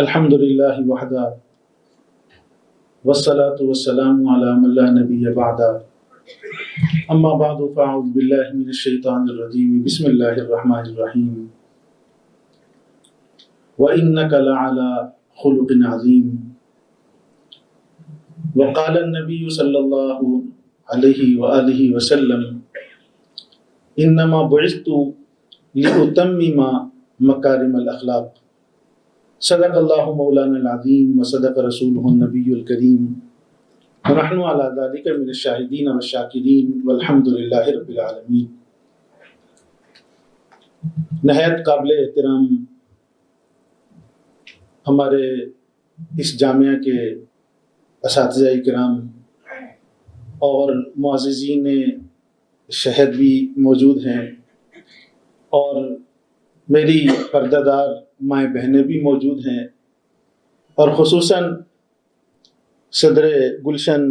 الحمد للہ وحدہ والصلاة والسلام علی من لا نبی بعدہ اما بعد فاعوذ باللہ من الشیطان الرجیم بسم اللہ الرحمن الرحیم وَإِنَّكَ لَعَلَى خُلُقٍ عَظِيمٍ وقال النبی صلی اللہ علیہ وآلہ وسلم انما بعثت لأتمم مکارم الاخلاق صدق اللہ مولانا العظیم وصدق رسولہ النبی الکریم ونحن علی ذلک من الشاہدین والشاکرین والحمد للہ رب العالمین۔ نہایت قابل احترام ہمارے اس جامعہ کے اساتذہ کرام اور معززین شہر بھی موجود ہیں، اور میری پردہ دار مائیں بہنیں بھی موجود ہیں، اور خصوصاً صدر گلشن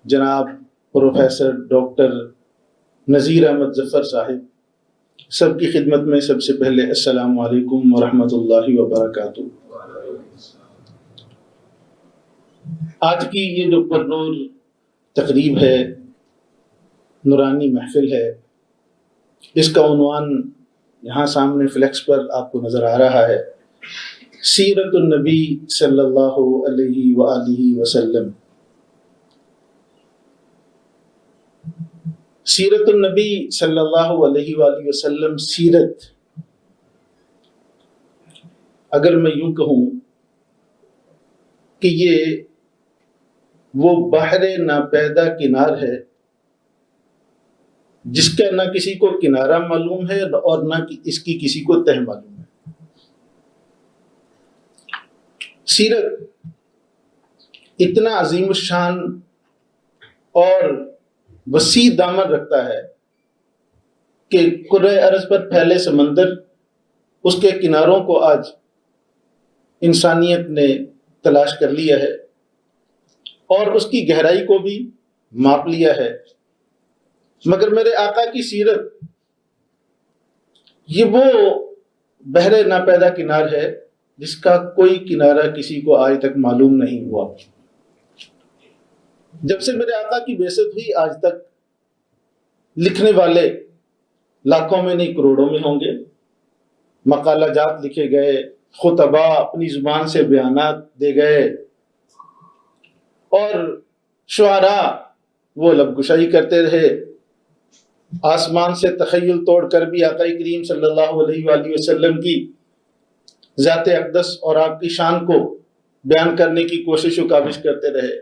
جناب پروفیسر ڈاکٹر نذیر احمد ظفر صاحب، سب کی خدمت میں سب سے پہلے السلام علیکم ورحمۃ اللہ وبرکاتہ۔ آج کی یہ جو پرنور تقریب ہے، نورانی محفل ہے، اس کا عنوان یہاں سامنے فلیکس پر آپ کو نظر آ رہا ہے، سیرت النبی صلی اللہ علیہ وآلہ وسلم۔ سیرت النبی صلی اللہ علیہ وآلہ وسلم، سیرت اگر میں یوں کہوں کہ یہ وہ بحر ناپیدا کنار ہے جس کا نہ کسی کو کنارہ معلوم ہے اور نہ اس کی کسی کو تہ معلوم ہے۔ سیرت اتنا عظیم الشان اور وسیع دامن رکھتا ہے کہ کرۂ ارض پر پھیلے سمندر، اس کے کناروں کو آج انسانیت نے تلاش کر لیا ہے اور اس کی گہرائی کو بھی ماپ لیا ہے، مگر میرے آقا کی سیرت یہ وہ بحر ناپیدا کنار ہے جس کا کوئی کنارہ کسی کو آج تک معلوم نہیں ہوا۔ جب سے میرے آقا کی بعثت ہوئی آج تک لکھنے والے لاکھوں میں نہیں کروڑوں میں ہوں گے، مقالہ جات لکھے گئے، خطبہ اپنی زبان سے بیانات دے گئے، اور شعراء وہ لب گشائی کرتے رہے، آسمان سے تخیل توڑ کر بھی آقا کریم صلی اللہ علیہ وآلہ وسلم کی ذات اقدس اور آپ کی شان کو بیان کرنے کی کوشش و کاوش کرتے رہے،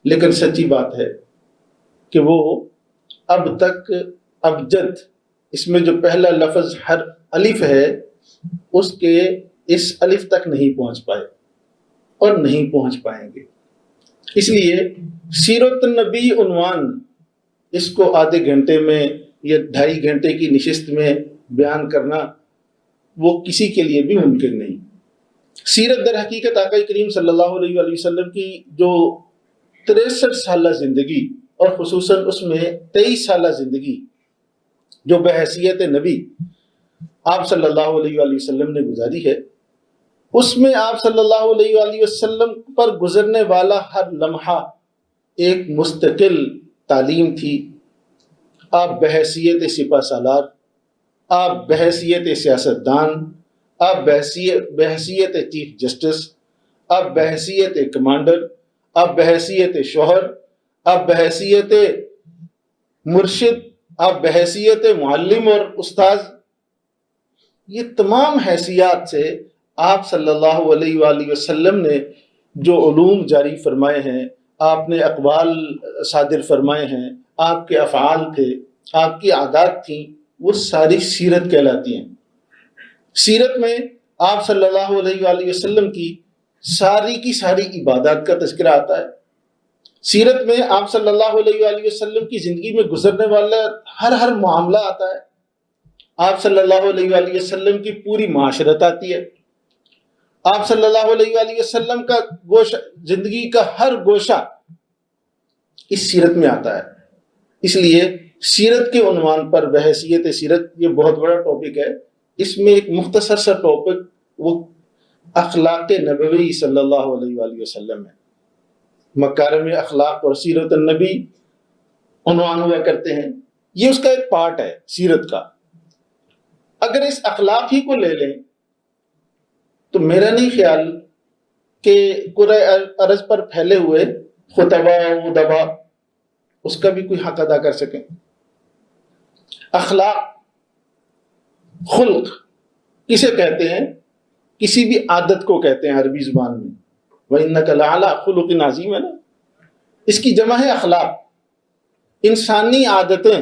لیکن سچی بات ہے کہ وہ اب تک ابجد، اس میں جو پہلا لفظ ہر الف ہے اس کے اس الف تک نہیں پہنچ پائے اور نہیں پہنچ پائیں گے۔ اس لیے سیرت النبی عنوان اس کو آدھے گھنٹے میں یا 2.5 گھنٹے کی نشست میں بیان کرنا وہ کسی کے لیے بھی ممکن نہیں۔ سیرت در حقیقت آقا کریم صلی اللہ علیہ وآلہ وسلم کی جو 63 سالہ زندگی، اور خصوصاً اس میں 23 سالہ زندگی جو بحیثیت نبی آپ صلی اللہ علیہ وآلہ وسلم نے گزاری ہے، اس میں آپ صلی اللہ علیہ وآلہ وسلم پر گزرنے والا ہر لمحہ ایک مستقل تعلیم تھی۔ آپ بحیثیت سپہ سالار، آپ بحیثیت سیاستدان، آپ بحیثیت چیف جسٹس، آپ بحیثیت کمانڈر، آپ بحیثیت شوہر، آپ بحیثیت مرشد، آپ بحیثیت معلم اور استاذ، یہ تمام حیثیات سے آپ صلی اللہ علیہ وآلہ وسلم نے جو علوم جاری فرمائے ہیں، آپ نے اقوال صادر فرمائے ہیں، آپ کے افعال تھے، آپ کی عادات تھیں، وہ ساری سیرت کہلاتی ہیں۔ سیرت میں آپ صلی اللہ علیہ وآلہ وسلم کی ساری عبادات کا تذکرہ آتا ہے۔ سیرت میں آپ صلی اللہ علیہ وآلہ وسلم کی زندگی میں گزرنے والا ہر معاملہ آتا ہے۔ آپ صلی اللہ علیہ وآلہ وسلم کی پوری معاشرت آتی ہے۔ آپ صلی اللہ علیہ وآلہ وسلم کا گوشہ، زندگی کا ہر گوشہ اس سیرت میں آتا ہے۔ اس لیے سیرت کے عنوان پر بحیثیت سیرت، یہ بہت بڑا ٹاپک ہے، اس میں ایک مختصر سا ٹاپک وہ اخلاق نبوی صلی اللہ علیہ وآلہ وسلم ہے. مکارم اخلاق اور سیرت النبی عنوان ہوا کرتے ہیں. یہ اس کا ایک پارٹ ہے سیرت کا. اگر اس اخلاق ہی کو لے لیں تو میرا نہیں خیال کہ کرۂ ارض پر پھیلے ہوئے خطبہ و ادبا اس کا بھی کوئی حق ادا کر سکیں. اخلاق، خلق کسے کہتے ہیں؟ کسی بھی عادت کو کہتے ہیں عربی زبان میں. وَإِنَّكَ لَعَلَىٰ خُلُقٍ عَظِيمٍ ہے نا، اس کی جمع ہے اخلاق، انسانی عادتیں.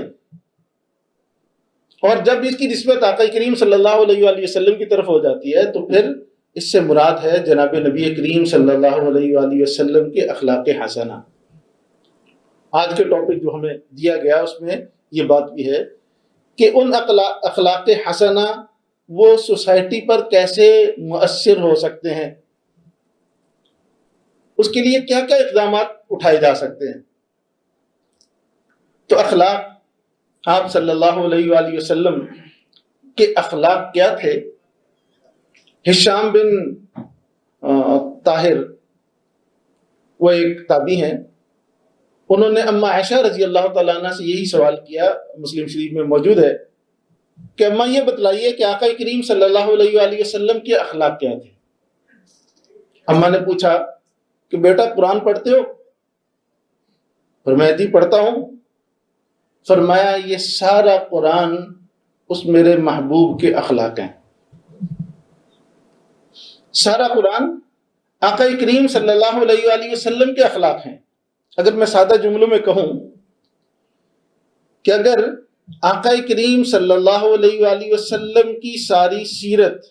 اور جب اس کی نسبت آقا کریم صلی اللہ علیہ وآلہ وسلم کی طرف ہو جاتی ہے تو پھر اس سے مراد ہے جناب نبی کریم صلی اللہ علیہ وآلہ وسلم کے اخلاق حسنہ. آج کے ٹاپک جو ہمیں دیا گیا اس میں یہ بات بھی ہے کہ ان اخلاق حسنہ وہ سوسائٹی پر کیسے مؤثر ہو سکتے ہیں، اس کے لیے کیا کیا اقدامات اٹھائے جا سکتے ہیں. تو اخلاق، آپ صلی اللہ علیہ وآلہ وسلم کے اخلاق کیا تھے؟ ہشام بن طاہر وہ ایک تابعی ہیں، انہوں نے اما عائشہ رضی اللہ تعالیٰ عنہ سے یہی سوال کیا، مسلم شریف میں موجود ہے، کہ اما یہ بتلائیے کہ آقا کریم صلی اللہ علیہ وآلہ وسلم کے اخلاق کیا تھے. اما نے پوچھا کہ بیٹا قرآن پڑھتے ہو؟ فرمایا جی پڑھتا ہوں. فرمایا یہ سارا قرآن اس میرے محبوب کے اخلاق ہیں. سارا قرآن آقا کریم صلی اللہ علیہ وآلہ وسلم کے اخلاق ہیں. اگر میں سادہ جملوں میں کہوں کہ اگر آقا کریم صلی اللہ علیہ وآلہ وسلم کی ساری سیرت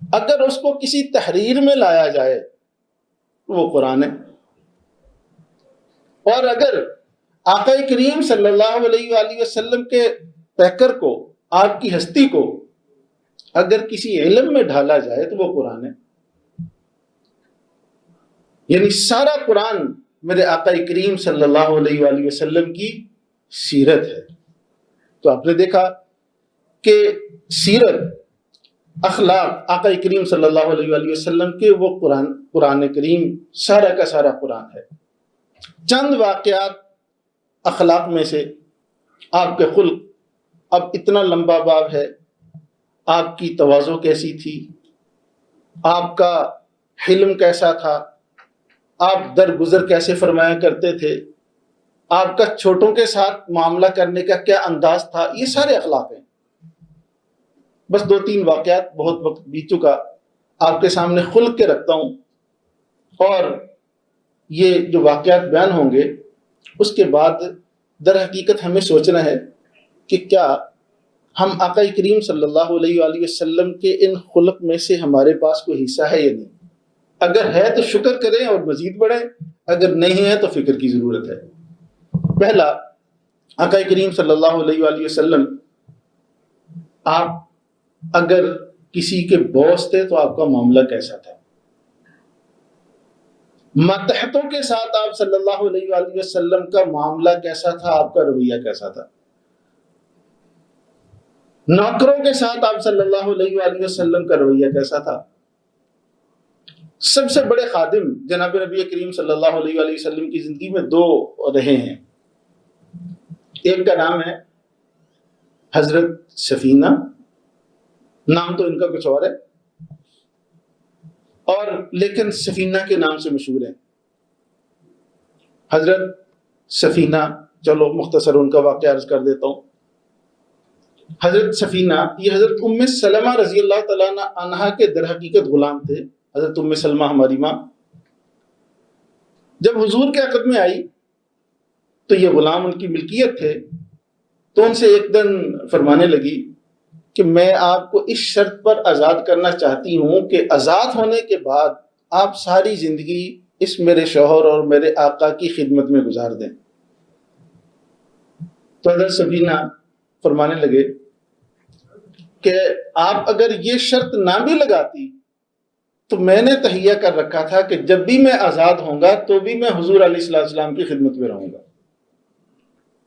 اگر اس کو کسی تحریر میں لایا جائے تو وہ قرآن ہے. اور اگر آقا کریم صلی اللہ علیہ وآلہ وسلم کے پیکر کو، آپ کی ہستی کو اگر کسی علم میں ڈھالا جائے تو وہ قرآن ہے. یعنی سارا قرآن میرے آقا کریم صلی اللہ علیہ وآلہ وسلم کی سیرت ہے. تو آپ نے دیکھا کہ سیرت، اخلاق آقا کریم صلی اللہ علیہ وآلہ وسلم کے وہ قرآن کریم سارا کا سارا قرآن ہے. چند واقعات اخلاق میں سے، آپ کے خلق، اب اتنا لمبا باب ہے، آپ کی تواضع کیسی تھی، آپ کا حلم کیسا تھا، آپ درگزر کیسے فرمایا کرتے تھے، آپ کا چھوٹوں کے ساتھ معاملہ کرنے کا کیا انداز تھا، یہ سارے اخلاق ہیں. بس 2-3 واقعات، بہت وقت بیت چکا، آپ کے سامنے خلق کے رکھتا ہوں. اور یہ جو واقعات بیان ہوں گے اس کے بعد در حقیقت ہمیں سوچنا ہے کہ کیا ہم آقا کریم صلی اللہ علیہ وآلہ وسلم کے ان خلق میں سے ہمارے پاس کوئی حصہ ہے یا نہیں. اگر ہے تو شکر کریں اور مزید بڑھیں، اگر نہیں ہے تو فکر کی ضرورت ہے. پہلا، آقا کریم صلی اللہ علیہ وآلہ وسلم، آپ اگر کسی کے باس تھے تو آپ کا معاملہ کیسا تھا؟ ماتحتوں کے ساتھ آپ صلی اللہ علیہ وآلہ وسلم کا معاملہ کیسا تھا، آپ کا رویہ کیسا تھا؟ نوکروں کے ساتھ آپ صلی اللہ علیہ وآلہ وسلم کا رویہ کیسا تھا؟ سب سے بڑے خادم جناب نبی کریم صلی اللہ علیہ وآلہ وسلم کی زندگی میں 2 رہے ہیں. ایک کا نام ہے حضرت سفینہ، نام تو ان کا کچھ اور ہے، اور لیکن سفینہ کے نام سے مشہور ہے. حضرت سفینہ، چلو مختصر ان کا واقعہ عرض کر دیتا ہوں. حضرت سفینہ یہ حضرت ام سلمہ رضی اللہ تعالیٰ عنہا کے در حقیقت غلام تھے. حضرت ام سلمہ ہماری ماں جب حضور کے عقد میں آئی تو یہ غلام ان کی ملکیت تھے، تو ان سے ایک دن فرمانے لگی کہ میں آپ کو اس شرط پر آزاد کرنا چاہتی ہوں کہ آزاد ہونے کے بعد آپ ساری زندگی اس میرے شوہر اور میرے آقا کی خدمت میں گزار دیں. تو حضرت سفینہ فرمانے لگے کہ آپ اگر یہ شرط نہ بھی لگاتی تو میں نے تہیہ کر رکھا تھا کہ جب بھی میں آزاد ہوں گا تو بھی میں حضور علیہ السلام کی خدمت میں رہوں گا.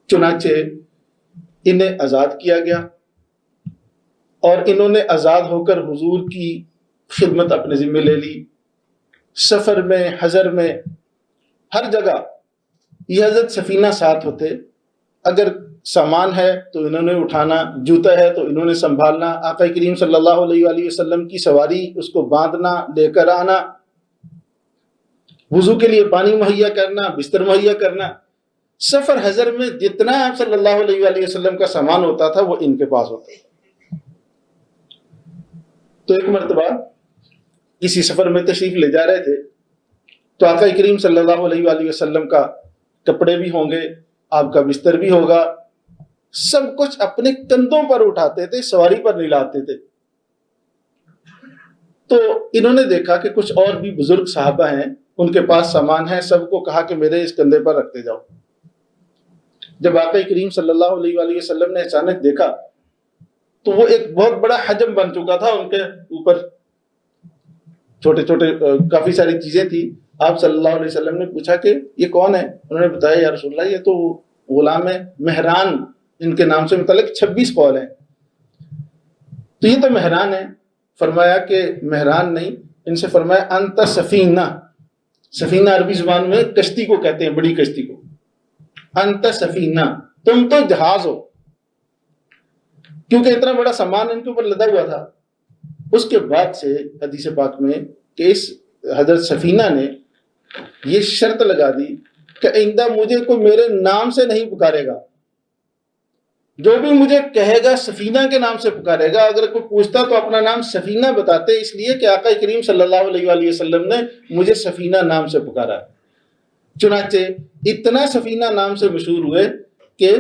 چنانچہ انہیں آزاد کیا گیا اور انہوں نے آزاد ہو کر حضور کی خدمت اپنے ذمہ لے لی، سفر میں، حضر میں، ہر جگہ یہ حضرت سفینہ ساتھ ہوتے. اگر سامان ہے تو انہوں نے اٹھانا، جوتا ہے تو انہوں نے سنبھالنا، آقا کریم صلی اللہ علیہ وآلہ وسلم کی سواری، اس کو باندھنا، لے کر آنا، وضو کے لیے پانی مہیا کرنا، بستر مہیا کرنا. سفر حضر میں جتنا آپ صلی اللہ علیہ وآلہ وسلم کا سامان ہوتا تھا وہ ان کے پاس ہوتا تھا. تو ایک مرتبہ کسی سفر میں تشریف لے جا رہے تھے تو آقا کریم صلی اللہ علیہ وآلہ وسلم کا کپڑے بھی ہوں گے، آپ کا بستر بھی ہوگا، سب کچھ اپنے کندھوں پر اٹھاتے تھے، سواری پر نہیں لاتے تھے. تو انہوں نے دیکھا کہ کچھ اور بھی بزرگ صحابہ ہیں، ان کے پاس سامان ہے، سب کو کہا کہ میرے اس کندھے پر رکھتے جاؤ. جب آقا کریم صلی اللہ علیہ وآلہ وسلم نے اچانک دیکھا تو وہ ایک بہت بڑا حجم بن چکا تھا، ان کے اوپر چھوٹے چھوٹے کافی ساری چیزیں تھی. آپ صلی اللہ علیہ وسلم نے پوچھا کہ یہ کون ہے؟ انہوں نے بتایا یا رسول اللہ یہ تو غلام ہے، مہران ان کے نام سے متعلق 26 قول ہیں. تو یہ تو مہران ہے. فرمایا کہ مہران نہیں، ان سے فرمایا انت سفینہ. سفینہ عربی زبان میں کشتی کو کہتے ہیں، بڑی کشتی کو. انت سفینہ، تم تو جہاز ہو. کیونکہ اتنا بڑا سامان ان کے اوپر لدا ہوا تھا. اس کے بعد سے حدیث پاک میں کہ اس حضرت سفینہ نے یہ شرط لگا دی کہ آئندہ مجھے کوئی میرے نام سے نہیں پکارے گا، جو بھی مجھے کہے گا سفینہ کے نام سے پکارے گا. اگر کوئی پوچھتا تو اپنا نام سفینہ بتاتے، اس لیے کہ آقا کریم صلی اللہ علیہ وآلہ وسلم نے مجھے سفینہ نام سے پکارا. چنانچہ اتنا سفینہ نام سے مشہور ہوئے کہ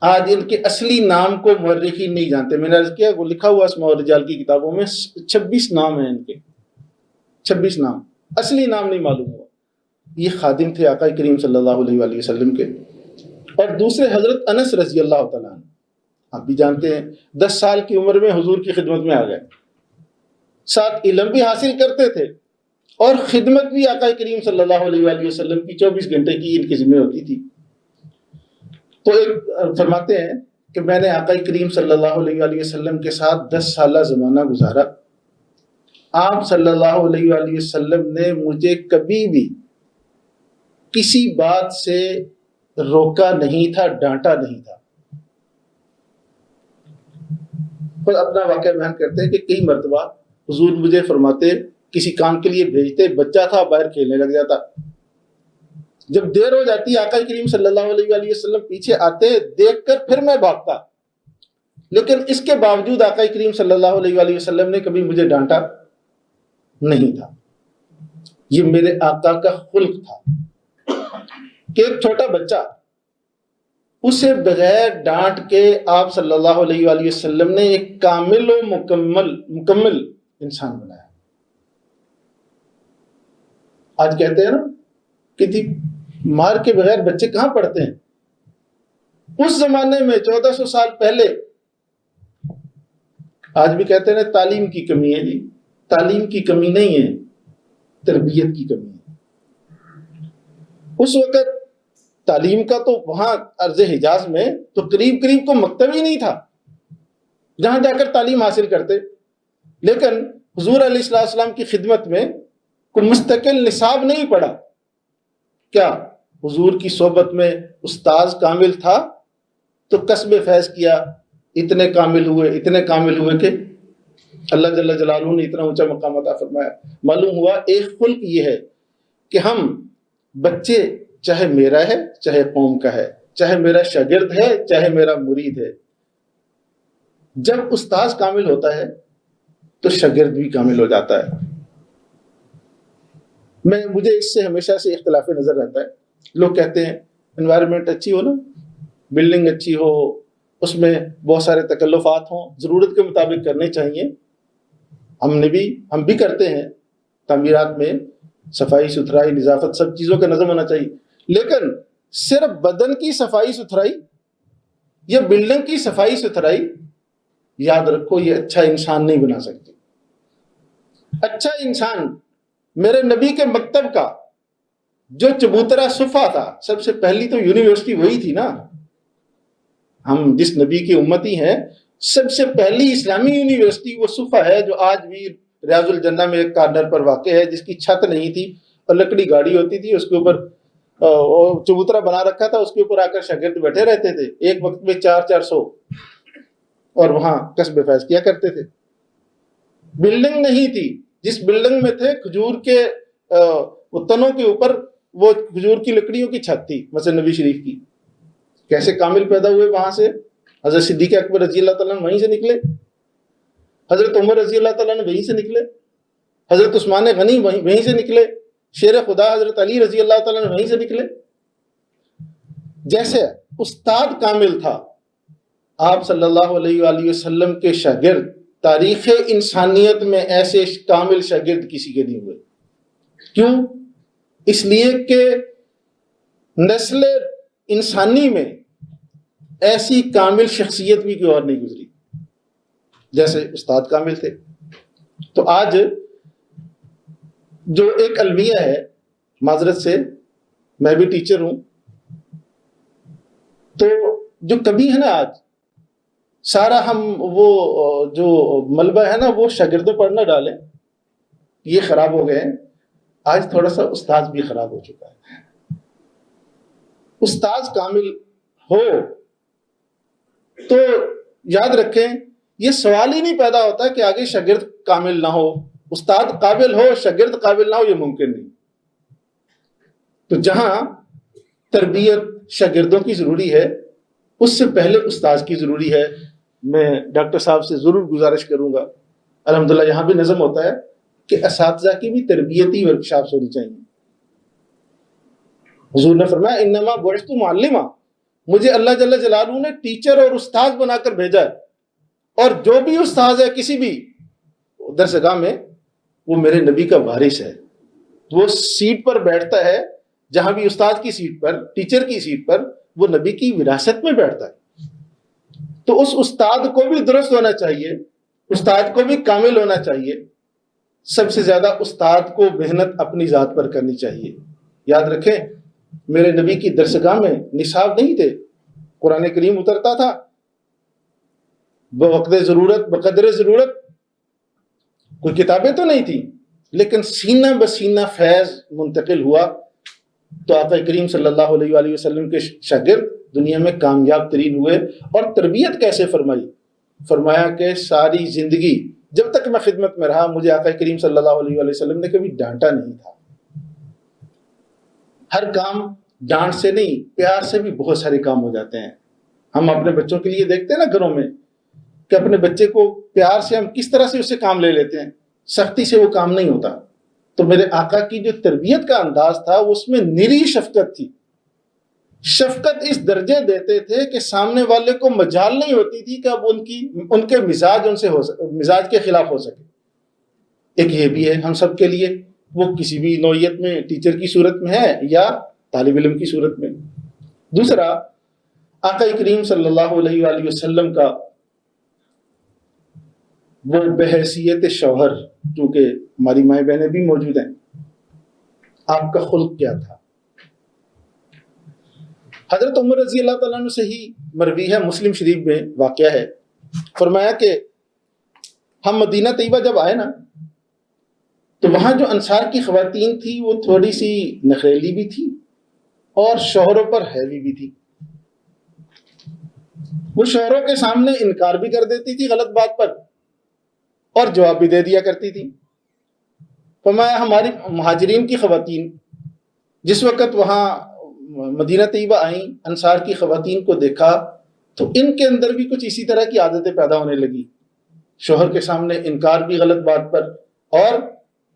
آج ان کے اصلی نام کو مورخین نہیں جانتے. میں نے عرض کیا وہ لکھا ہوا اسماء الرجال کی کتابوں میں 26 نام ہیں ان کے، 26 نام، اصلی نام نہیں معلوم ہوا. یہ خادم تھے آقا کریم صلی اللہ علیہ وآلہ وسلم کے. اور دوسرے حضرت انس رضی اللہ تعالیٰ عنہ، آپ بھی جانتے ہیں 10 سال کی عمر میں حضور کی خدمت میں آ گئے، ساتھ علم بھی حاصل کرتے تھے اور خدمت بھی آقا کریم صلی اللہ علیہ وآلہ وسلم کی 24 گھنٹے کی ان کی ذمہ ہوتی تھی. تو ایک فرماتے ہیں کہ میں نے آقا کریم صلی اللہ علیہ وآلہ وسلم کے ساتھ 10 سالہ زمانہ گزارا. آپ صلی اللہ علیہ وآلہ وسلم نے مجھے کبھی بھی کسی بات سے روکا نہیں تھا، ڈانٹا نہیں تھا. پر اپنا واقعہ بیان کرتے ہیں کہ کئی مرتبہ حضور مجھے فرماتے کسی کام کے لیے بھیجتے، بچہ تھا باہر کھیلنے لگ جاتا. جب دیر ہو جاتی آقا کریم صلی اللہ علیہ وآلہ وسلم پیچھے آتے، دیکھ کر پھر میں بھاگتا. لیکن اس کے باوجود آقا کریم صلی اللہ علیہ وآلہ وسلم نے کبھی مجھے ڈانٹا نہیں تھا. یہ میرے آقا کا خلق تھا کہ ایک چھوٹا بچہ اسے بغیر ڈانٹ کے آپ صلی اللہ علیہ وآلہ وسلم نے ایک کامل و مکمل انسان بنایا. آج کہتے ہیں نا کہ جی مار کے بغیر بچے کہاں پڑھتے ہیں. اس زمانے میں 1400 سال پہلے، آج بھی کہتے ہیں تعلیم کی کمی ہے. جی تعلیم کی کمی نہیں ہے، تربیت کی کمی ہے. اس وقت تعلیم کا تو وہاں ارض حجاز میں تو قریب کو مکتب ہی نہیں تھا جہاں جا کر تعلیم حاصل کرتے. لیکن حضور علیہ السلام کی خدمت میں کوئی مستقل نصاب نہیں پڑا. کیا حضور کی صحبت میں استاذ کامل تھا تو کسب فیض کیا، اتنے کامل ہوئے کہ اللہ جل جلالہ نے اتنا اونچا مقام عطا فرمایا. معلوم ہوا ایک خلق یہ ہے کہ ہم بچے، چاہے میرا ہے چاہے قوم کا ہے، چاہے میرا شاگرد ہے چاہے میرا مرید ہے، جب استاذ کامل ہوتا ہے تو شاگرد بھی کامل ہو جاتا ہے. مجھے اس سے ہمیشہ سے اختلاف نظر رہتا ہے. لوگ کہتے ہیں انوائرمنٹ اچھی ہو نا، بلڈنگ اچھی ہو، اس میں بہت سارے تکلفات ہوں، ضرورت کے مطابق کرنے چاہیے. ہم بھی کرتے ہیں تعمیرات میں، صفائی ستھرائی نظافت سب چیزوں کا نظم ہونا چاہیے. لیکن صرف بدن کی صفائی ستھرائی یا بلڈنگ کی صفائی ستھرائی، یاد رکھو یہ اچھا انسان نہیں بنا سکتی. اچھا انسان میرے نبی کے مکتب کا جو چبوترا صفہ تھا، سب سے پہلی تو یونیورسٹی وہی تھی نا. ہم جس نبی کی امتی ہیں، سب سے پہلی اسلامی یونیورسٹی وہ صفہ ہے جو آج بھی ریاض الجنہ میں ایک کارنر پر واقع ہے، جس کی چھت نہیں تھی اور لکڑی گاڑی ہوتی تھی، اس کے اوپر چبوترا بنا رکھا تھا، اس کے اوپر آ کر شاگرد بیٹھے رہتے تھے، ایک وقت میں 400 اور وہاں کسب فیض کیا کرتے تھے۔ بلڈنگ نہیں تھی، جس بلڈنگ میں تھے کھجور کے تنوں کے اوپر وہ کھجور کی لکڑیوں کی چھت تھی مسجد نبی شریف کی۔ کیسے کامل پیدا ہوئے وہاں سے؟ حضرت صدیق اکبر رضی اللہ تعالیٰ وہیں سے نکلے، حضرت عمر رضی اللہ تعالیٰ وہیں سے نکلے، حضرت عثمان غنی وہیں سے نکلے، شیر خدا حضرت علی رضی اللہ تعالیٰ وہیں سے نکلے۔ جیسے استاد کامل تھا، آپ صلی اللہ علیہ وآلہ وسلم کے شاگرد تاریخ انسانیت میں ایسے کامل شاگرد کسی کے نہیں ہوئے۔ کیوں؟ اس لیے کہ نسل انسانی میں ایسی کامل شخصیت بھی کوئی اور نہیں گزری جیسے استاد کامل تھے۔ تو آج جو ایک المیہ ہے، معذرت سے میں بھی ٹیچر ہوں، تو جو کمی ہے نا آج سارا ہم وہ جو ملبہ ہے نا وہ شاگردوں پر نہ ڈالیں، یہ خراب ہو گئے ہیں۔ آج تھوڑا سا استاذ بھی خراب ہو چکا ہے۔ استاذ کامل ہو تو یاد رکھیں یہ سوال ہی نہیں پیدا ہوتا کہ آگے شاگرد کامل نہ ہو، استاد قابل ہو شاگرد قابل نہ ہو، یہ ممکن نہیں۔ تو جہاں تربیت شاگردوں کی ضروری ہے اس سے پہلے استاذ کی ضروری ہے۔ میں ڈاکٹر صاحب سے ضرور گزارش کروں گا، الحمدللہ یہاں بھی نظم ہوتا ہے کہ اساتذہ کی بھی تربیتی ورکشاپس ہونی چاہیے۔ حضور نے فرمایا انما بعثت معلما، مجھے اللہ جل جلالہ نے ٹیچر اور استاذ بنا کر بھیجا ہے، اور جو بھی استاذ ہے کسی بھی درسگاہ میں وہ میرے نبی کا وارث ہے۔ وہ سیٹ پر بیٹھتا ہے جہاں بھی استاد کی سیٹ پر، ٹیچر کی سیٹ پر، وہ نبی کی وراثت میں بیٹھتا ہے۔ تو اس استاد کو بھی درست ہونا چاہیے، استاد کو بھی کامل ہونا چاہیے۔ سب سے زیادہ استاد کو محنت اپنی ذات پر کرنی چاہیے۔ یاد رکھیں میرے نبی کی درسگاہ میں نصاب نہیں تھے، قرآن کریم اترتا تھا بوقت ضرورت بقدر ضرورت، کوئی کتابیں تو نہیں تھیں، لیکن سینہ بسینہ فیض منتقل ہوا۔ تو آقا کریم صلی اللہ علیہ وآلہ وسلم کے شاگرد دنیا میں کامیاب ترین ہوئے۔ اور تربیت کیسے فرمائی؟ فرمایا کہ ساری زندگی جب تک میں خدمت میں رہا مجھے آقا کریم صلی اللہ علیہ وآلہ وسلم نے کبھی ڈانٹا نہیں تھا۔ ہر کام ڈانٹ سے نہیں، پیار سے بھی بہت سارے کام ہو جاتے ہیں۔ ہم اپنے بچوں کے لیے دیکھتے ہیں نا گھروں میں کہ اپنے بچے کو پیار سے ہم کس طرح سے اس سے کام لے لیتے ہیں، سختی سے وہ کام نہیں ہوتا۔ تو میرے آقا کی جو تربیت کا انداز تھا اس میں نری شفقت تھی۔ شفقت اس درجے دیتے تھے کہ سامنے والے کو مجال نہیں ہوتی تھی کہ اب ان کے مزاج ان سے مزاج کے خلاف ہو سکے۔ ایک یہ بھی ہے ہم سب کے لیے، وہ کسی بھی نوعیت میں ٹیچر کی صورت میں ہے یا طالب علم کی صورت میں۔ دوسرا، آقا کریم صلی اللہ علیہ وآلہ وسلم کا وہ بحیثیت شوہر، کیونکہ ہماری مائیں بہنیں بھی موجود ہیں، آپ کا خلق کیا تھا؟ حضرت عمر رضی اللہ تعالیٰ عنہ سے ہی مروی ہے، مسلم شریف میں واقعہ ہے، فرمایا کہ ہم مدینہ طیبہ جب آئے نا تو وہاں جو انصار کی خواتین تھی وہ تھوڑی سی نخریلی بھی تھی اور شوہروں پر ہیوی بھی تھی۔ وہ شوہروں کے سامنے انکار بھی کر دیتی تھی غلط بات پر اور جواب بھی دے دیا کرتی تھی۔ فرمایا ہماری مہاجرین کی خواتین جس وقت وہاں مدینہ طیبہ آئیں، انصار کی خواتین کو دیکھا تو ان کے اندر بھی کچھ اسی طرح کی عادتیں پیدا ہونے لگی، شوہر کے سامنے انکار بھی غلط بات پر اور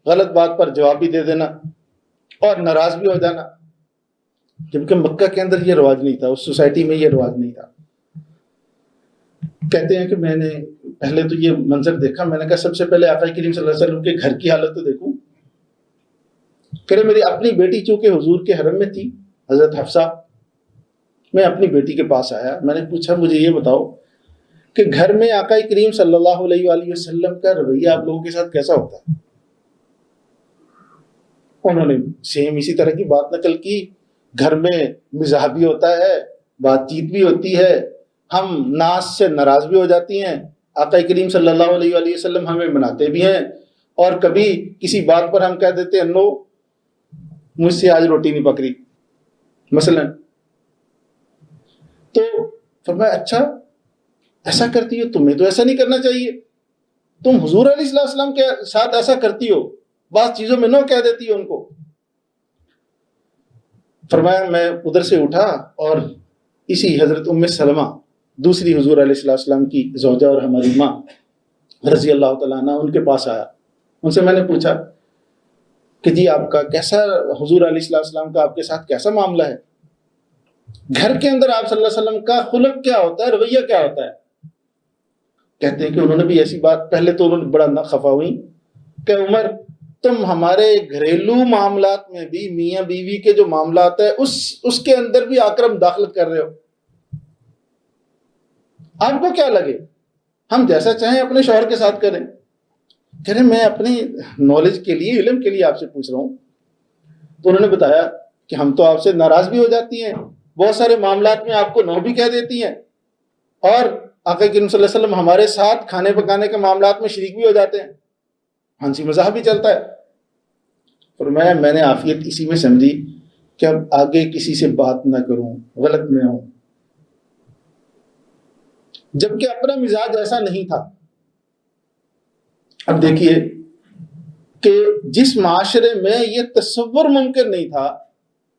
غلط بات پر جواب بھی دے دینا اور ناراض بھی ہو جانا، جبکہ مکہ کے اندر یہ رواج نہیں تھا، اس سوسائٹی میں یہ رواج نہیں تھا۔ کہتے ہیں کہ میں نے پہلے تو یہ منظر دیکھا، میں نے کہا سب سے پہلے آقا کریم صلی اللہ علیہ وسلم کے گھر کی حالت تو دیکھوں۔ کہ میری اپنی بیٹی چونکہ حضور کے حرم میں تھی، حضرت حفصہ، میں اپنی بیٹی کے پاس آیا، میں نے پوچھا مجھے یہ بتاؤ کہ گھر میں آقا کریم صلی اللہ علیہ وآلہ وسلم کا رویہ آپ لوگوں کے ساتھ کیسا ہوتا ہے؟ انہوں نے سیم اسی طرح کی بات نقل کی، گھر میں مزاح بھی ہوتا ہے، بات چیت بھی ہوتی ہے، ہم ناز سے ناراض بھی ہو جاتی ہیں، آقا کریم صلی اللہ علیہ وآلہ وسلم ہمیں مناتے بھی ہیں، اور کبھی کسی بات پر ہم کہہ دیتے ہیں نو، مجھ سے آج روٹی نہیں پک رہی مثلا، تو فرمایا اچھا ایسا کرتی ہو، تمہیں تو ایسا نہیں کرنا چاہیے، تم حضور علیہ الصلوۃ والسلام کے ساتھ ایسا کرتی ہو، بعض چیزوں میں نو کہہ دیتی ہو ان کو۔ فرمایا میں ادھر سے اٹھا اور اسی حضرت ام سلمہ دوسری حضور علیہ الصلوۃ والسلام کی زوجہ اور ہماری ماں رضی اللہ تعالیٰ عنہ ان کے پاس آیا، ان سے میں نے پوچھا کہ جی آپ کا کیسا، حضور علیہ الصلوۃ والسلام کا آپ کے ساتھ کیسا معاملہ ہے، گھر کے اندر آپ صلی اللہ علیہ وسلم کا خلق کیا ہوتا ہے، رویہ کیا ہوتا ہے؟ کہتے ہیں کہ انہوں نے بھی ایسی بات، پہلے تو انہوں نے بڑا خفا ہوئی کہ عمر تم ہمارے گھریلو معاملات میں بھی، میاں بیوی کے جو معاملات ہیں اس کے اندر بھی آکرم داخلت کر رہے ہو، آپ کو کیا لگے ہم جیسا چاہیں اپنے شوہر کے ساتھ کریں؟ کہہ رہے میں اپنی نالج کے لیے، علم کے لیے آپ سے پوچھ رہا ہوں۔ تو انہوں نے بتایا کہ ہم تو آپ سے ناراض بھی ہو جاتی ہیں، بہت سارے معاملات میں آپ کو نو بھی کہہ دیتی ہیں، اور آقا کریم صلی اللہ علیہ وسلم ہمارے ساتھ کھانے پکانے کے معاملات میں شریک بھی ہو جاتے ہیں، ہنسی مزاح بھی چلتا ہے۔ فرمایا میں نے عافیت اسی میں سمجھی کہ اب آگے کسی سے بات نہ کروں، غلط میں ہوں، جبکہ اپنا مزاج ایسا نہیں تھا۔ اب دیکھیے کہ جس معاشرے میں یہ تصور ممکن نہیں تھا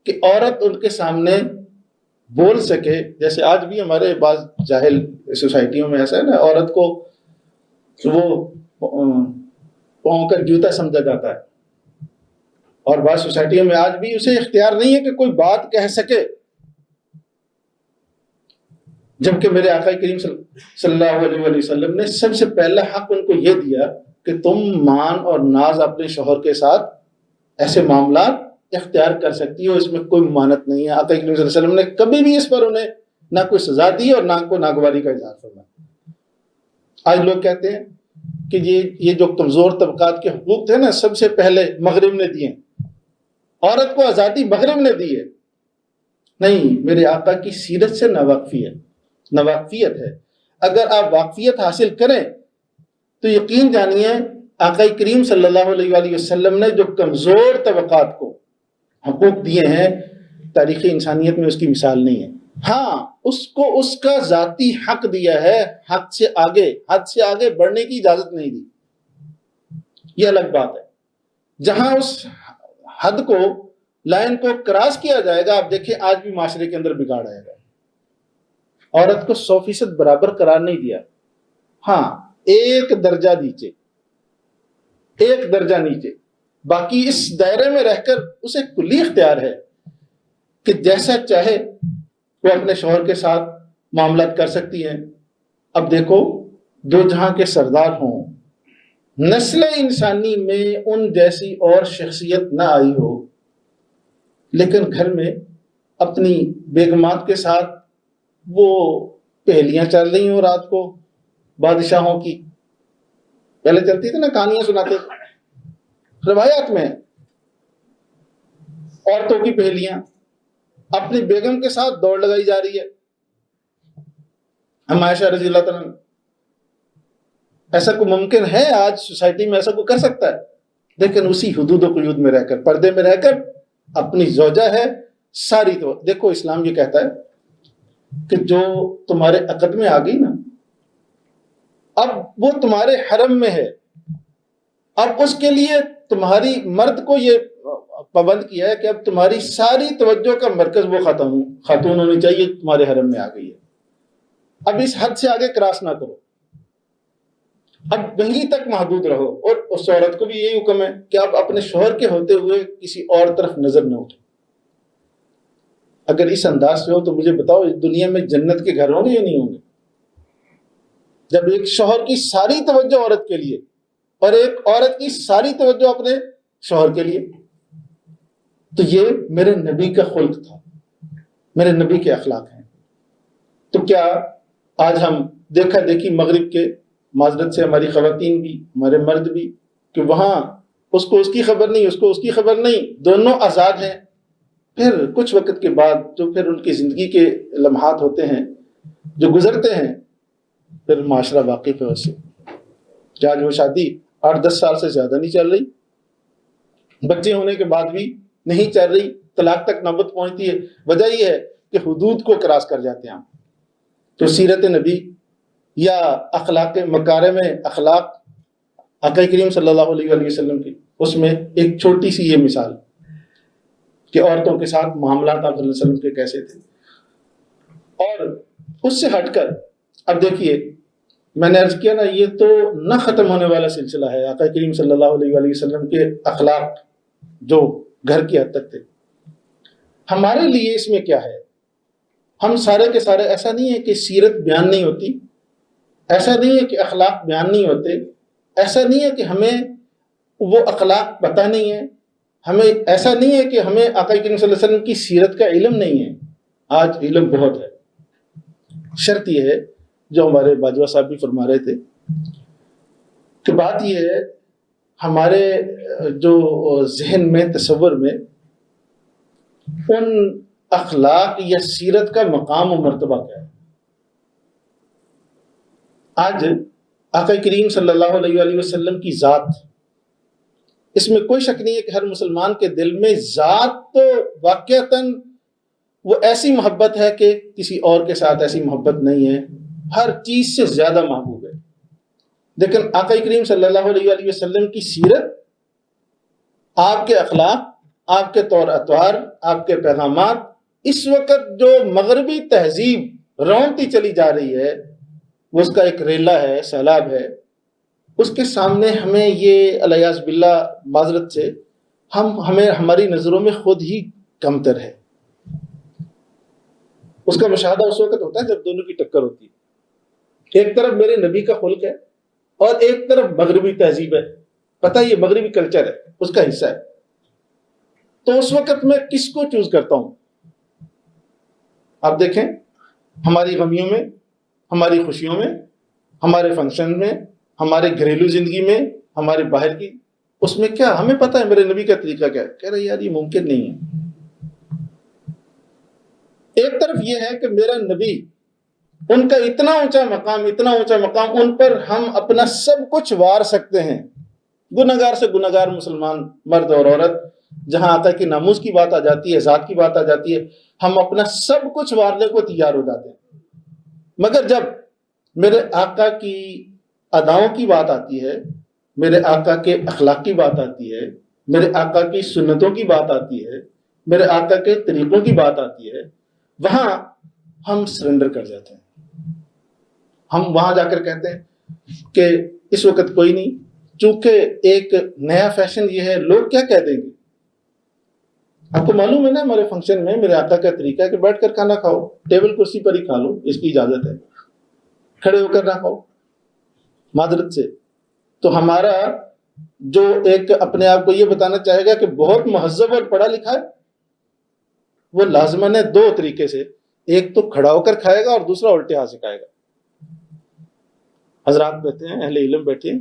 کہ عورت ان کے سامنے بول سکے، جیسے آج بھی ہمارے بعض جاہل سوسائٹیوں میں ایسا ہے نا، عورت کو وہ پاؤں کا جوتا سمجھا جاتا ہے، اور بعض سوسائٹیوں میں آج بھی اسے اختیار نہیں ہے کہ کوئی بات کہہ سکے، جبکہ میرے آقا کریم صلی اللہ علیہ وسلم نے سب سے پہلا حق ان کو یہ دیا کہ تم مان اور ناز اپنے شوہر کے ساتھ ایسے معاملات اختیار کر سکتی ہو، اس میں کوئی ممانعت نہیں ہے۔ آقا کریم صلی اللہ علیہ وسلم نے کبھی بھی اس پر انہیں نہ کوئی سزا دی اور نہ کوئی ناگواری کا اظہار فرمایا۔ آج لوگ کہتے ہیں کہ یہ جو کمزور طبقات کے حقوق تھے نا، سب سے پہلے مغرب نے دیے، عورت کو آزادی مغرب نے دی ہے۔ نہیں، میرے آقا کی سیرت سے ناواقفیت ہے۔ اگر آپ واقفیت حاصل کریں تو یقین جانیے آقا کریم صلی اللہ علیہ وآلہ وسلم نے جو کمزور طبقات کو حقوق دیے ہیں، تاریخ انسانیت میں اس کی مثال نہیں ہے۔ ہاں اس کو اس کا ذاتی حق دیا ہے، حد سے آگے بڑھنے کی اجازت نہیں دی، یہ الگ بات ہے۔ جہاں اس حد کو، لائن کو کراس کیا جائے گا، آپ دیکھیں آج بھی معاشرے کے اندر بگاڑ آئے گا۔ عورت کو 100% برابر قرار نہیں دیا، ہاں ایک درجہ نیچے، باقی اس دائرے میں رہ کر اسے کلی اختیار ہے کہ جیسا چاہے وہ اپنے شوہر کے ساتھ معاملات کر سکتی ہیں۔ اب دیکھو، دو جہاں کے سردار ہوں، نسل انسانی میں ان جیسی اور شخصیت نہ آئی ہو، لیکن گھر میں اپنی بیگمات کے ساتھ وہ پہلیاں چل رہی ہوں رات کو بادشاہوں کی، پہلے چلتی تھی نا، کہانیاں سناتے تھے، روایات میں عورتوں کی پہلیاں اپنی بیگم کے ساتھ دوڑ لگائی جا رہی ہے۔ ہم عائشہ رضی اللہ تعالیٰ، ایسا کوئی ممکن ہے آج سوسائٹی میں ایسا کوئی کر سکتا ہے؟ لیکن اسی حدود و قیود میں رہ کر، پردے میں رہ کر اپنی زوجہ ہے ساری۔ تو دیکھو اسلام یہ کہتا ہے کہ جو تمہارے عقد میں آ گئی نا، اب وہ تمہارے حرم میں ہے، اب اس کے لیے تمہاری مرد کو یہ پابند کیا ہے کہ اب تمہاری ساری توجہ کا مرکز وہ خاتون ہونی چاہیے، تمہارے حرم میں آ گئی ہے، اب اس حد سے آگے کراس نہ کرو، اب وہیں تک محدود رہو۔ اور اس عورت کو بھی یہی حکم ہے کہ آپ اپنے شوہر کے ہوتے ہوئے کسی اور طرف نظر نہ اٹھیں۔ اگر اس انداز سے ہو تو مجھے بتاؤ اس دنیا میں جنت کے گھر ہوں گے یا نہیں ہوں گے؟ جب ایک شوہر کی ساری توجہ عورت کے لیے اور ایک عورت کی ساری توجہ اپنے شوہر کے لیے، تو یہ میرے نبی کا خلق تھا، میرے نبی کے اخلاق ہیں۔ تو کیا آج ہم دیکھا دیکھی مغرب کے، معذرت سے ہماری خواتین بھی، ہمارے مرد بھی، کہ وہاں اس کو اس کی خبر نہیں، اس کو اس کی خبر نہیں، دونوں آزاد ہیں۔ پھر کچھ وقت کے بعد جو پھر ان کی زندگی کے لمحات ہوتے ہیں جو گزرتے ہیں، پھر معاشرہ واقف ہے اس سے کہ آج وہ شادی 8-10 سال سے زیادہ نہیں چل رہی، بچے ہونے کے بعد بھی نہیں چل رہی، طلاق تک نوبت پہنچتی ہے. وجہ یہ ہے کہ حدود کو کراس کر جاتے ہیں. تو سیرت نبی یا اخلاق مکارم اخلاق آقا کریم صلی اللہ علیہ وآلہ وسلم کی، اس میں ایک چھوٹی سی یہ مثال کہ عورتوں کے ساتھ معاملات آپ صلی اللہ علیہ وسلم کے کیسے تھے. اور اس سے ہٹ کر اب دیکھیے، میں نے عرض کیا نا، یہ تو نہ ختم ہونے والا سلسلہ ہے. آقا کریم صلی اللہ علیہ وآلہ وسلم کے اخلاق جو گھر کی حد تک تھے. ہمارے لیے اس میں کیا ہے؟ ہم سارے کے سارے، ایسا نہیں ہے کہ سیرت بیان نہیں ہوتی، ایسا نہیں ہے کہ اخلاق بیان نہیں ہوتے، ایسا نہیں ہے کہ ہمیں وہ اخلاق پتہ نہیں ہے، ہمیں ایسا نہیں ہے کہ ہمیں آقا کریم صلی اللہ علیہ وسلم کی سیرت کا علم نہیں ہے. آج علم بہت ہے. شرط یہ ہے جو ہمارے باجوہ صاحب بھی فرما رہے تھے کہ بات یہ ہے، ہمارے جو ذہن میں، تصور میں ان اخلاق یا سیرت کا مقام و مرتبہ کیا ہے. آج آقا کریم صلی اللہ علیہ وآلہ وسلم کی ذات، اس میں کوئی شک نہیں ہے کہ ہر مسلمان کے دل میں ذات تو واقعتاً وہ ایسی محبت ہے کہ کسی اور کے ساتھ ایسی محبت نہیں ہے، ہر چیز سے زیادہ محبوب ہے. لیکن آقا کریم صلی اللہ علیہ وآلہ وسلم کی سیرت، آپ کے اخلاق، آپ کے طور اطوار، آپ کے پیغامات، اس وقت جو مغربی تہذیب رونتی چلی جا رہی ہے، وہ اس کا ایک ریلہ ہے، سیلاب ہے. اس کے سامنے ہمیں یہ الیاذ باللہ، معذرت سے، ہمیں ہماری نظروں میں خود ہی کمتر ہے. اس کا مشاہدہ اس وقت ہوتا ہے جب دونوں کی ٹکر ہوتی ہے. ایک طرف میرے نبی کا خلق ہے اور ایک طرف مغربی تہذیب ہے. پتہ یہ مغربی کلچر ہے، اس کا حصہ ہے. تو اس وقت میں کس کو چوز کرتا ہوں؟ آپ دیکھیں، ہماری غمیوں میں، ہماری خوشیوں میں، ہمارے فنکشن میں، ہمارے گھریلو زندگی میں، ہمارے باہر کی، اس میں کیا ہمیں پتہ ہے میرے نبی کا طریقہ کیا ہے؟ کہہ رہے یار یہ ممکن نہیں ہے. ایک طرف یہ ہے کہ میرا نبی، ان کا اتنا اونچا مقام، اتنا اونچا مقام، ان پر ہم اپنا سب کچھ وار سکتے ہیں. گنہگار سے گنہگار مسلمان مرد اور عورت، جہاں آقا کی ناموس کی بات آ جاتی ہے، ذات کی بات آ جاتی ہے، ہم اپنا سب کچھ وارنے کو تیار ہو جاتے ہیں. مگر جب میرے آقا کی اداؤں کی بات آتی ہے، میرے آقا کے اخلاق کی بات آتی ہے، میرے آقا کی سنتوں کی بات آتی ہے، میرے آقا کے طریقوں کی بات آتی ہے، وہاں ہم سرنڈر کر جاتے ہیں. ہم وہاں جا کر کہتے ہیں کہ اس وقت کوئی نہیں، چونکہ ایک نیا فیشن یہ ہے، لوگ کیا کہہ دیں گے. آپ کو معلوم ہے نا، ہمارے فنکشن میں میرے آقا کا طریقہ ہے کہ بیٹھ کر کھانا کھاؤ، ٹیبل کرسی پر ہی کھا لو، اس کی اجازت ہے، کھڑے ہو کر نہ کھاؤ معذرت سے. تو ہمارا جو ایک اپنے آپ کو یہ بتانا چاہے گا کہ بہت مہذب اور پڑھا لکھا ہے، وہ لازماً ہے دو طریقے سے، ایک تو کھڑا ہو کر کھائے گا اور دوسرا الٹے ہاتھ سے کھائے گا. حضرات بیٹھے ہیں، اہل علم بیٹھے ہیں،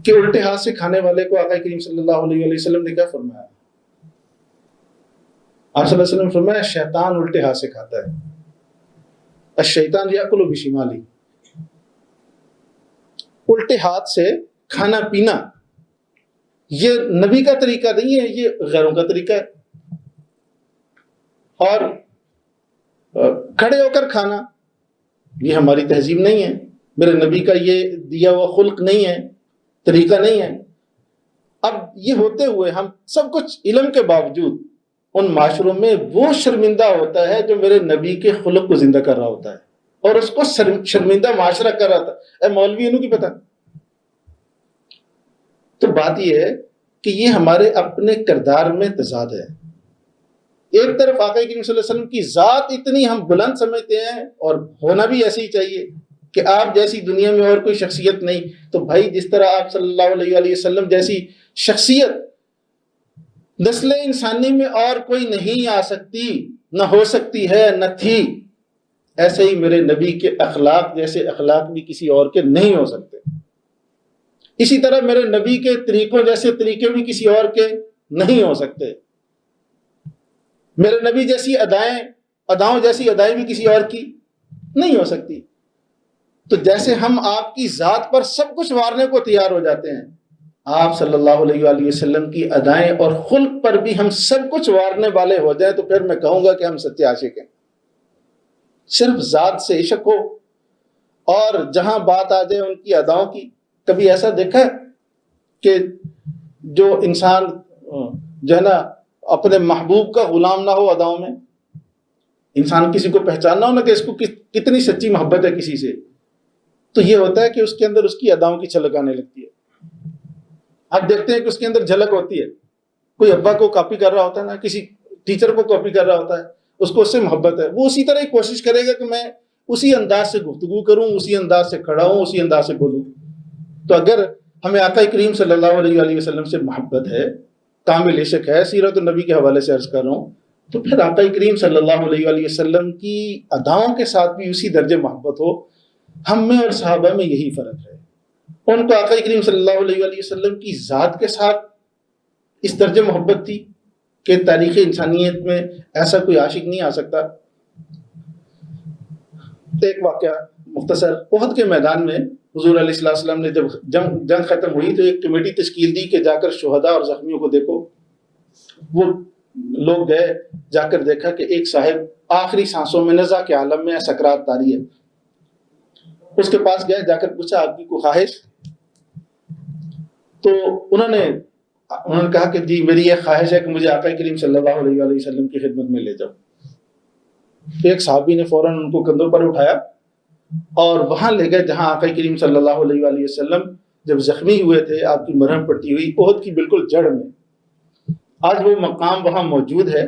کہ الٹے ہاتھ سے کھانے والے کو آقا کریم صلی اللہ علیہ وسلم نے کیا فرمایا؟ آپ صلی اللہ علیہ وسلم نے فرمایا شیطان الٹے ہاتھ سے کھاتا ہے. الشیطان یاکل بشمالی، الٹے ہاتھ سے کھانا پینا یہ نبی کا طریقہ نہیں ہے، یہ غیروں کا طریقہ ہے. اور کھڑے ہو کر کھانا یہ ہماری تہذیب نہیں ہے، میرے نبی کا یہ دیا ہوا خلق نہیں ہے، طریقہ نہیں ہے. اب یہ ہوتے ہوئے ہم سب کچھ علم کے باوجود ان معاشروں میں وہ شرمندہ ہوتا ہے جو میرے نبی کے خلق کو زندہ کر رہا ہوتا ہے، اور اس کو شرمندہ معاشرہ کر رہا تھا. اے مولوی انہوں کی پتہ. تو بات یہ ہے کہ یہ ہمارے اپنے کردار میں تضاد ہے. ایک طرف آقا کریم صلی اللہ علیہ وسلم کی ذات اتنی ہم بلند سمجھتے ہیں، اور ہونا بھی ایسے ہی چاہیے کہ آپ جیسی دنیا میں اور کوئی شخصیت نہیں. تو بھائی جس طرح آپ صلی اللہ علیہ وآلہ وسلم جیسی شخصیت نسل انسانی میں اور کوئی نہیں آ سکتی، نہ ہو سکتی ہے، نہ تھی، ایسے ہی میرے نبی کے اخلاق جیسے اخلاق بھی کسی اور کے نہیں ہو سکتے. اسی طرح میرے نبی کے طریقوں جیسے طریقے بھی کسی اور کے نہیں ہو سکتے. میرے نبی جیسی اداؤں جیسی ادائیں بھی کسی اور کی نہیں ہو سکتی. تو جیسے ہم آپ کی ذات پر سب کچھ وارنے کو تیار ہو جاتے ہیں، آپ صلی اللہ علیہ وآلہ وسلم کی ادائیں اور خلق پر بھی ہم سب کچھ وارنے والے ہو جائیں تو پھر میں کہوں گا کہ ہم سچے عاشق ہیں۔ صرف ذات سے عشق ہو اور جہاں بات آ جائے ان کی اداؤں کی، کبھی ایسا دیکھا ہے کہ جو انسان جو ہے نا اپنے محبوب کا غلام نہ ہو اداؤں میں؟ انسان کسی کو پہچاننا ہو نا کہ اس کو کتنی سچی محبت ہے کسی سے، تو یہ ہوتا ہے کہ اس کے اندر اس کی اداؤں کی چھلک آنے لگتی ہے۔ آپ دیکھتے ہیں کہ اس کے اندر جھلک ہوتی ہے، کوئی ابا کو کاپی کر رہا ہوتا ہے نا، کسی ٹیچر کو کاپی کر رہا ہوتا ہے، اس کو اس سے محبت ہے، وہ اسی طرح ہی کوشش کرے گا کہ میں اسی انداز سے گفتگو کروں، اسی انداز سے کھڑا ہوں، اسی انداز سے بولوں۔ تو اگر ہمیں آقا کریم صلی اللہ علیہ وآلہ وسلم سے محبت ہے، کامل عشق ہے، سیرت النبی کے حوالے سے عرض کر رہا ہوں، تو پھر آقا کریم صلی اللہ علیہ وآلہ وسلم کی اداؤں کے ساتھ بھی اسی درجے محبت ہو۔ ہم میں اور صحابہ میں یہی فرق ہے، ان کو آقا کریم صلی اللہ علیہ وآلہ وسلم کی ذات کے ساتھ اس درجے محبت تھی کہ تاریخ انسانیت میں ایسا کوئی عاشق نہیں آ سکتا۔ ایک واقعہ مختصر، احد کے میدان میں حضور علیہ السلام نے جب جنگ ختم ہوئی تو ایک کمیٹی تشکیل دی کہ جا کر شہداء اور زخمیوں کو دیکھو۔ وہ لوگ گئے، جا کر دیکھا کہ ایک صاحب آخری سانسوں میں نزع کے عالم میں سکرات طاری ہے۔ اس کے پاس گئے، جا کر پوچھا آپ کی کوئی خواہش؟ تو انہوں نے کہا کہ جی میری یہ خواہش ہے کہ مجھے آقا کریم صلی اللہ علیہ وآلہ وسلم کی خدمت میں لے جاؤ۔ ایک صحابی نے فوراً ان کو کندھوں پر اٹھایا اور وہاں لے گئے جہاں آقا کریم صلی اللہ علیہ وآلہ وسلم جب زخمی ہوئے تھے، آپ کی مرہم پٹی ہوئی احد کی بالکل جڑ میں۔ آج وہ مقام وہاں موجود ہے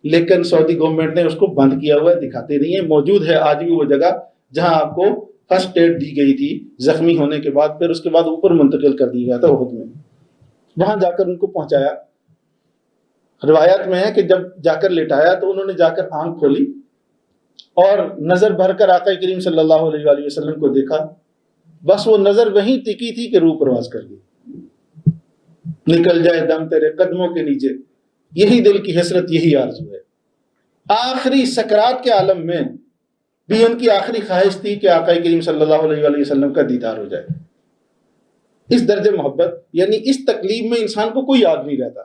لیکن سعودی گورنمنٹ نے اس کو بند کیا ہوا ہے، دکھاتے نہیں ہے۔ موجود ہے آج بھی وہ جگہ جہاں آپ کو فرسٹ ایڈ دی گئی تھی زخمی ہونے کے بعد، پھر اس کے بعد اوپر منتقل کر دیا گیا تھا احد میں۔ وہاں جا کر ان کو پہنچایا۔ روایت میں ہے کہ جب جا کر لٹایا تو انہوں نے جا کر آنکھ کھولی اور نظر بھر کر آقا کریم صلی اللہ علیہ وآلہ وسلم کو دیکھا۔ بس وہ نظر وہیں ٹکی تھی کہ روح پرواز کر گئی۔ نکل جائے دم تیرے قدموں کے نیچے، یہی دل کی حسرت، یہی آرزو ہے۔ آخری سکرات کے عالم میں بھی ان کی آخری خواہش تھی کہ آقا کریم صلی اللہ علیہ وآلہ وسلم کا دیدار ہو جائے۔ اس درجے محبت، یعنی اس تکلیف میں انسان کو کوئی یاد نہیں رہتا۔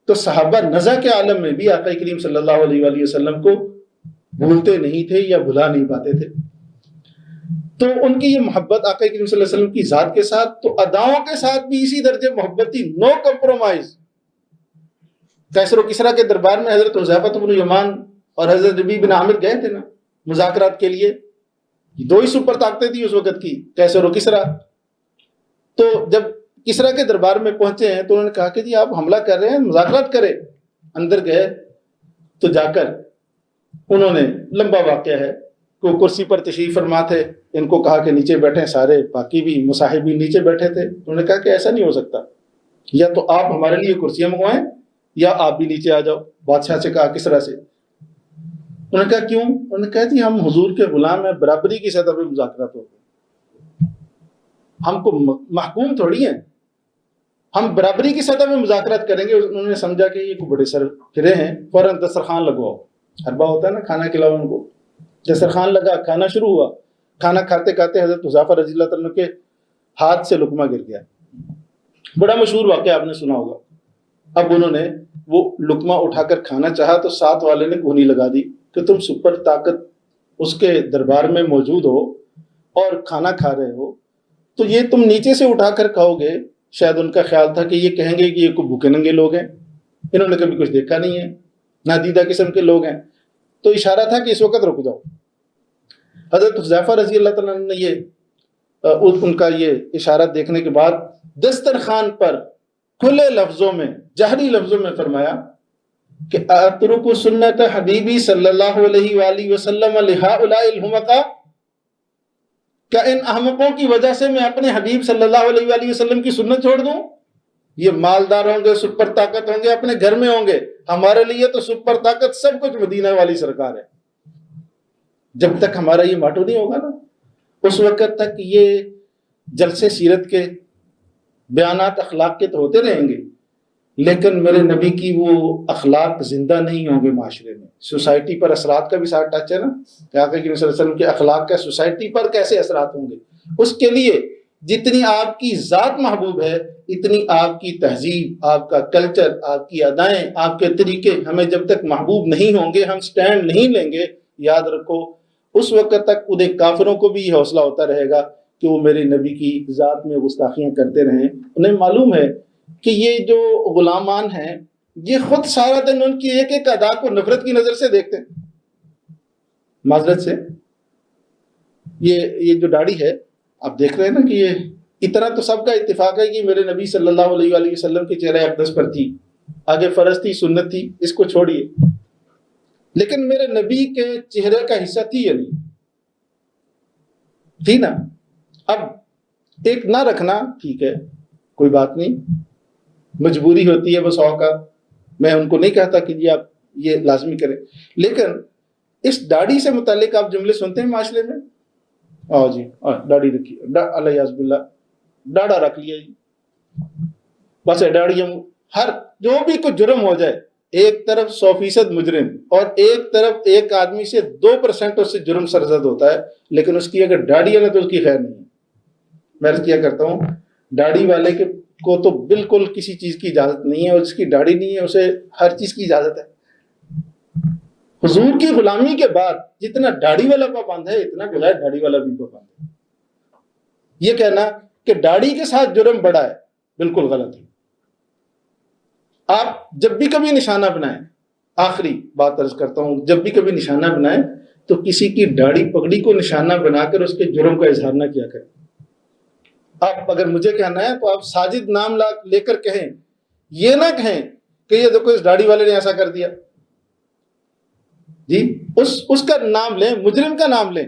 تو صحابہ نزع کے عالم میں بھی آقا کریم صلی اللہ علیہ وآلہ وسلم کو بھولتے نہیں تھے یا بھلا نہیں پاتے تھے۔ تو ان کی یہ محبت آقا کریم صلی اللہ علیہ وسلم کی ذات کے ساتھ، تو اداؤں کے ساتھ بھی اسی درجے محبت تھی، نو کمپرومائز۔ کیسر و کسریٰ کے دربار میں حضرت حذیفہ بن یمان اور حضرت ربیع بن عامر گئے تھے نا مذاکرات کے لیے۔ دو ہی سپر طاقتیں تھی اس وقت کی، کیسر و کسریٰ۔ تو جب کسریٰ کے دربار میں پہنچے ہیں تو انہوں نے کہا کہ جی آپ حملہ کر رہے ہیں، مذاکرات کریں۔ اندر گئے تو جا کر انہوں نے، لمبا واقعہ ہے، کو کرسی پر تشریف فرما تھے، ان کو کہا کہ نیچے بیٹھیں، سارے باقی بھی مصاحبین نیچے بیٹھے تھے۔ انہوں نے کہا کہ ایسا نہیں ہو سکتا، یا تو آپ ہمارے لیے کرسیاں منگوائیں یا آپ بھی نیچے آ جاؤ۔ بادشاہ سے کہا، کسریٰ سے۔ انہوں نے کہا کیوں؟ انہوں نے کہا جی ہم حضور کے غلام ہیں، برابری کی سطح پہ مذاکرات ہو گئے، ہم کو محکوم تھوڑی ہیں، ہم برابری کی سطح پہ مذاکرات کریں گے۔ انہوں نے سمجھا کہ یہ بڑے سر پھرے ہیں، فوراً دسترخوان لگواؤ۔ حربہ ہوتا ہے نا، کھانا کھلاؤ ان کو۔ دسترخوان لگا، کھانا شروع ہوا۔ کھانا کھاتے کھاتے حضرت حذیفہ رضی اللہ تعالیٰ کے ہاتھ سے لقمہ گر گیا۔ بڑا مشہور واقعہ آپ نے سنا ہوگا۔ اب انہوں نے وہ لقمہ اٹھا کر کھانا چاہا تو ساتھ والے نے گھونی لگا دی کہ تم سپر طاقت اس کے دربار میں موجود ہو اور کھانا کھا رہے ہو تو یہ تم نیچے سے اٹھا کر کھاؤ گے۔ شاید ان کا خیال تھا کہ یہ کہیں گے کہ یہ کوئی بھوکے ننگے لوگ ہیں، انہوں نے کبھی کچھ دیکھا نہیں ہے، نادیدہ قسم کے لوگ ہیں۔ تو اشارہ تھا کہ اس وقت رک جاؤ۔ حضرت حذیفہ رضی اللہ تعالیٰ نے یہ ان کا یہ اشارہ دیکھنے کے بعد دسترخوان پر کھلے لفظوں میں، جہری لفظوں میں فرمایا کہ اترک سنت حبیبی صلی اللہ علیہ وآلہ وسلم لہؤلاء الحمقاء، کیا ان احمقوں کی وجہ سے میں اپنے حبیب صلی اللہ علیہ وآلہ وسلم کی سنت چھوڑ دوں؟ یہ مالدار ہوں گے، سپر طاقت ہوں گے، اپنے گھر میں ہوں گے، ہمارے لیے تو سپر طاقت سب کچھ مدینہ والی سرکار ہے۔ جب تک ہمارا یہ ماٹو نہیں ہوگا نا، اس وقت تک یہ جلسے سیرت کے، بیانات اخلاق کے تو ہوتے رہیں گے، لیکن میرے نبی کی وہ اخلاق زندہ نہیں ہوں گے معاشرے میں. سوسائٹی پر اثرات کا بھی ساتھ ٹچ ہے نا کہ آقا کریم صلی اللہ علیہ وسلم کے اخلاق کا سوسائٹی پر کیسے اثرات ہوں گے. اس کے لیے جتنی آپ کی ذات محبوب ہے اتنی آپ کی تہذیب، آپ کا کلچر، آپ کی ادائیں، آپ کے طریقے ہمیں جب تک محبوب نہیں ہوں گے، ہم سٹینڈ نہیں لیں گے، یاد رکھو اس وقت تک انہیں کافروں کو بھی یہ حوصلہ ہوتا رہے گا کہ وہ میرے نبی کی ذات میں گستاخیاں کرتے رہیں. انہیں معلوم ہے کہ یہ جو غلامان ہیں یہ خود سارا دن ان کی ایک ایک ادا کو نفرت کی نظر سے دیکھتے ہیں. معذرت سے یہ جو داڑھی ہے آپ دیکھ رہے ہیں نا کہ یہ اتنا تو سب کا اتفاق ہے کہ میرے نبی صلی اللہ علیہ وآلہ وسلم کے چہرہ اقدس پر تھی، آگے فرض تھی، سنت تھی، اس کو چھوڑیے، لیکن میرے نبی کے چہرے کا حصہ تھی یا نہیں تھی نا. اب ایک نہ رکھنا ٹھیک ہے کوئی بات نہیں، مجبوری ہوتی ہے بس اوقات، میں ان کو نہیں کہتا کہ جی آپ یہ لازمی کریں، لیکن اس داڑھی سے متعلق آپ جملے سنتے ہیں معاشرے میں، آؤ جی داڑھی رکھی، علیہ باللہ ڈاڑا رکھ لیا جی، بس داڑھی. ہر جو بھی کوئی جرم ہو جائے ایک طرف 100% مجرم اور ایک طرف ایک آدمی سے 2% اس سے جرم سرزد ہوتا ہے، لیکن اس کی اگر داڑھی ہے نا تو اس کی خیر نہیں ہے. میں عرض کیا کرتا ہوں داڑھی والے کو تو بالکل کسی چیز کی اجازت نہیں ہے، اور جس کی داڑھی نہیں ہے اسے ہر چیز کی اجازت ہے. حضور کی غلامی کے بعد جتنا داڑھی والا پابند ہے اتنا بغیر داڑھی والا بھی پابند ہے. یہ کہنا کہ داڑھی کے ساتھ جرم بڑا ہے بالکل غلط ہے. آپ جب بھی کبھی نشانہ بنائیں، آخری بات عرض کرتا ہوں، جب بھی کبھی نشانہ بنائیں تو کسی کی داڑھی پگڑی کو نشانہ بنا کر اس کے جرم کا اظہار نہ کیا کریں. آپ اگر مجھے کہنا ہے تو آپ ساجد نام لے کر کہیں، یہ نہ کہیں کہ یہ دیکھو اس داڑھی والے نے ایسا کر دیا جی، اس کا نام لیں، مجرم کا نام لیں.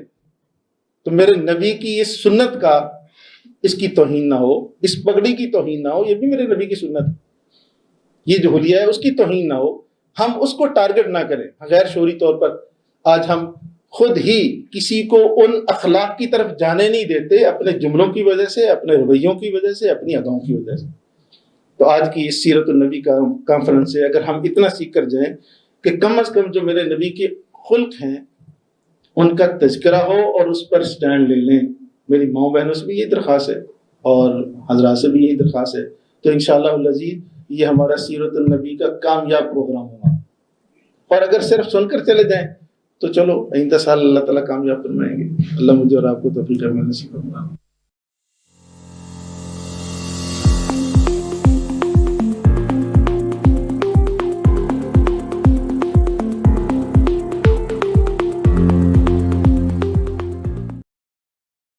تو میرے نبی کی اس سنت کا اس کی توہین نہ ہو، اس پگڑی کی توہین نہ ہو، یہ بھی میرے نبی کی سنت ہے. یہ جو حلیہ ہے اس کی توہین نہ ہو، ہم اس کو ٹارگٹ نہ کریں غیر شعوری طور پر. آج ہم خود ہی کسی کو ان اخلاق کی طرف جانے نہیں دیتے اپنے جملوں کی وجہ سے، اپنے رویوں کی وجہ سے، اپنی اداؤں کی وجہ سے. تو آج کی اس سیرت النبی کا کانفرنس سے اگر ہم اتنا سیکھ کر جائیں کہ کم از کم جو میرے نبی کے خلق ہیں ان کا تذکرہ ہو اور اس پر سٹینڈ لے لیں. میری ماؤں بہنوں سے بھی یہی درخواست ہے اور حضرات سے بھی یہی درخواست ہے. تو انشاءاللہ العزیز یہ ہمارا سیرت النبی کا کامیاب پروگرام ہوگا. اور اگر صرف سن کر چلے جائیں تو چلو آئندہ سال اللہ تعالیٰ کامیاب فرمائیں گے. اللہ مجھے اور آپ کو توفیق نصیب فرمائے.